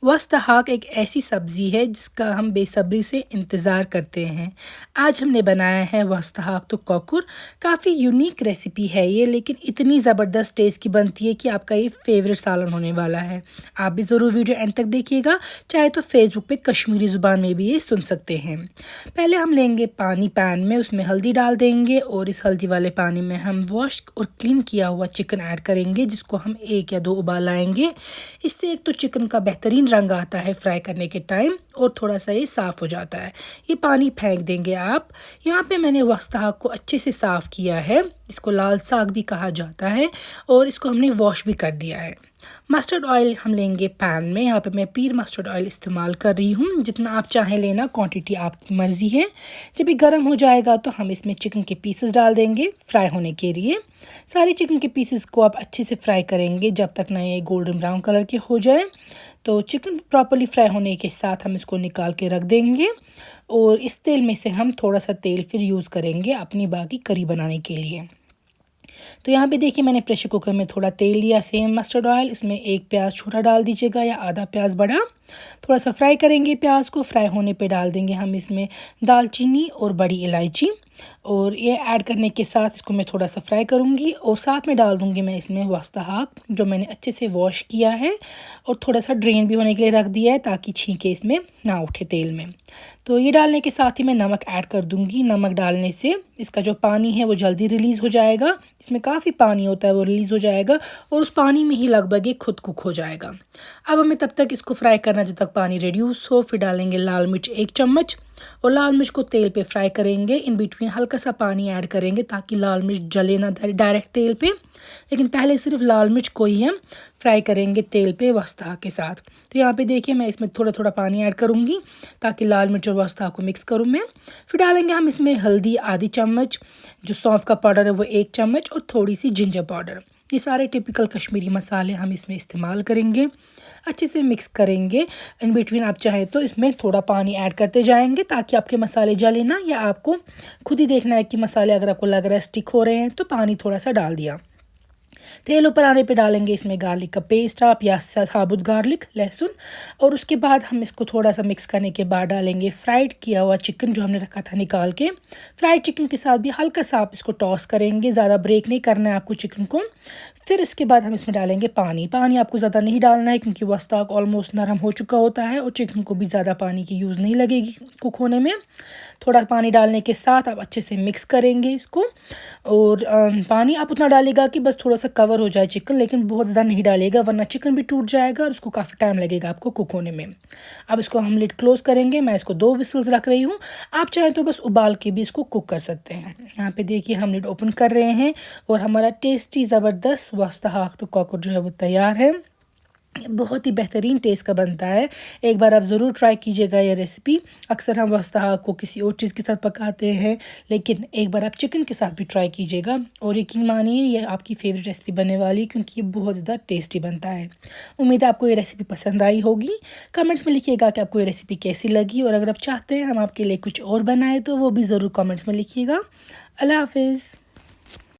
वस्तहाक एक ऐसी सब्ज़ी है जिसका हम बेसब्री से इंतज़ार करते हैं। आज हमने बनाया है वस्तहाक तो कॉकुर। काफ़ी यूनिक रेसिपी है ये, लेकिन इतनी ज़बरदस्त टेस्ट की बनती है कि आपका ये फेवरेट सालन होने वाला है। आप भी ज़रूर वीडियो एंड तक देखिएगा, चाहे तो फेसबुक पे कश्मीरी ज़ुबान में भी ये सुन सकते हैं। पहले हम लेंगे पानी पैन में, उसमें हल्दी डाल देंगे और इस हल्दी वाले पानी में हम वॉश और क्लीन किया हुआ चिकन ऐड करेंगे, जिसको हम 1 या 2 उबाल लाएंगे। इससे एक तो चिकन का बेहतरीन रंग आता है फ्राई करने के टाइम और थोड़ा सा ये साफ़ हो जाता है। ये पानी फेंक देंगे आप। यहाँ पे मैंने वस्तहाक को अच्छे से साफ़ किया है, इसको लाल साग भी कहा जाता है, और इसको हमने वॉश भी कर दिया है। मस्टर्ड ऑयल हम लेंगे पैन में। यहाँ पे मैं पीर मस्टर्ड ऑयल इस्तेमाल कर रही हूँ, जितना आप चाहें लेना, क्वांटिटी आपकी मर्ज़ी है। जब ये गर्म हो जाएगा तो हम इसमें चिकन के पीसेस डाल देंगे फ्राई होने के लिए। सारे चिकन के पीसेस को आप अच्छे से फ्राई करेंगे जब तक ना ये गोल्डन ब्राउन कलर के हो जाए। तो चिकन प्रॉपर्ली फ्राई होने के साथ हम इसको निकाल के रख देंगे और इस तेल में से हम थोड़ा सा तेल फिर यूज़ करेंगे अपनी बाकी करी बनाने के लिए। तो यहाँ पे देखिए, मैंने प्रेशर कुकर में थोड़ा तेल लिया, सेम मस्टर्ड ऑयल। इसमें 1 प्याज छोटा डाल दीजिएगा या आधा प्याज बड़ा। थोड़ा सा फ्राई करेंगे प्याज को। फ्राई होने पे डाल देंगे हम इसमें दालचीनी और बड़ी इलायची, और ये ऐड करने के साथ इसको मैं थोड़ा सा फ्राई करूँगी और साथ में डाल दूँगी मैं इसमें वस्तहाक, जो मैंने अच्छे से वॉश किया है और थोड़ा सा ड्रेन भी होने के लिए रख दिया है ताकि छींके इसमें ना उठे तेल में। तो ये डालने के साथ ही मैं नमक ऐड कर दूँगी। नमक डालने से इसका जो पानी है वो जल्दी रिलीज़ हो जाएगा। इसमें काफ़ी पानी होता है, वो रिलीज़ हो जाएगा और उस पानी में ही लगभग ये खुद कुक हो जाएगा। अब हमें तब तक इसको फ्राई करना जब तक पानी रिड्यूस हो। फिर डालेंगे लाल मिर्च 1 चम्मच, और लाल मिर्च को तेल पे फ्राई करेंगे। इन बिटवीन हल्का सा पानी ऐड करेंगे ताकि लाल मिर्च जले ना डायरेक्ट तेल पे, लेकिन पहले सिर्फ लाल मिर्च को ही हम फ्राई करेंगे तेल पे वस्तहाक के साथ। तो यहाँ पे देखिए, मैं इसमें थोड़ा थोड़ा पानी ऐड करूँगी ताकि लाल मिर्च और वस्तहाक को मिक्स करूँ मैं। फिर डालेंगे हम इसमें हल्दी आधी चम्मच, जो सौंफ का पाउडर है वो 1 चम्मच, और थोड़ी सी जिंजर पाउडर। ये सारे टिपिकल कश्मीरी मसाले हम इसमें इस्तेमाल करेंगे। अच्छे से मिक्स करेंगे। इन बिटवीन आप चाहें तो इसमें थोड़ा पानी ऐड करते जाएंगे ताकि आपके मसाले जले ना, या आपको खुद ही देखना है कि मसाले अगर आपको लग रहा है स्टिक हो रहे हैं तो पानी थोड़ा सा डाल दिया। तेल ऊपर आने पे डालेंगे इसमें गार्लिक का पेस्ट आप, या साबुत गार्लिक लहसुन, और उसके बाद हम इसको थोड़ा सा मिक्स करने के बाद डालेंगे फ्राइड किया हुआ चिकन जो हमने रखा था निकाल के। फ्राइड चिकन के साथ भी हल्का सा आप इसको टॉस करेंगे, ज़्यादा ब्रेक नहीं करना है आपको चिकन को। फिर इसके बाद हम इसमें डालेंगे पानी। पानी आपको ज़्यादा नहीं डालना है क्योंकि वस्तहाक ऑलमोस्ट नरम हो चुका होता है और चिकन को भी ज़्यादा पानी की यूज़ नहीं लगेगी कुक होने में। थोड़ा पानी डालने के साथ आप अच्छे से मिक्स करेंगे इसको, और पानी आप उतना डालेगा कि बस थोड़ा सा कवर हो जाए चिकन, लेकिन बहुत ज़्यादा नहीं डालेगा वरना चिकन भी टूट जाएगा और उसको काफ़ी टाइम लगेगा आपको कुक होने में। अब इसको हम लिड क्लोज़ करेंगे। मैं इसको 2 विसल्स रख रही हूँ, आप चाहें तो बस उबाल के भी इसको कुक कर सकते हैं। यहाँ पे देखिए, हम लिड ओपन कर रहे हैं और हमारा टेस्टी ज़बरदस्त वस्तहाक तो कॉकुर जो है वो तैयार है। बहुत ही बेहतरीन टेस्ट का बनता है। एक बार आप ज़रूर ट्राई कीजिएगा ये रेसिपी। अक्सर हम वस्तहाक को किसी और चीज़ के साथ पकाते हैं, लेकिन एक बार आप चिकन के साथ भी ट्राई कीजिएगा और यकीन मानिए ये आपकी फेवरेट रेसिपी बनने वाली है, क्योंकि ये बहुत ज़्यादा टेस्टी बनता है। उम्मीद है आपको ये रेसिपी पसंद आई होगी। कमेंट्स में लिखिएगा कि आपको ये रेसिपी कैसी लगी, और अगर आप चाहते हैं हम आपके लिए कुछ और बनाएं तो वो भी ज़रूर कमेंट्स में लिखिएगा। अल्लाह हाफिज़।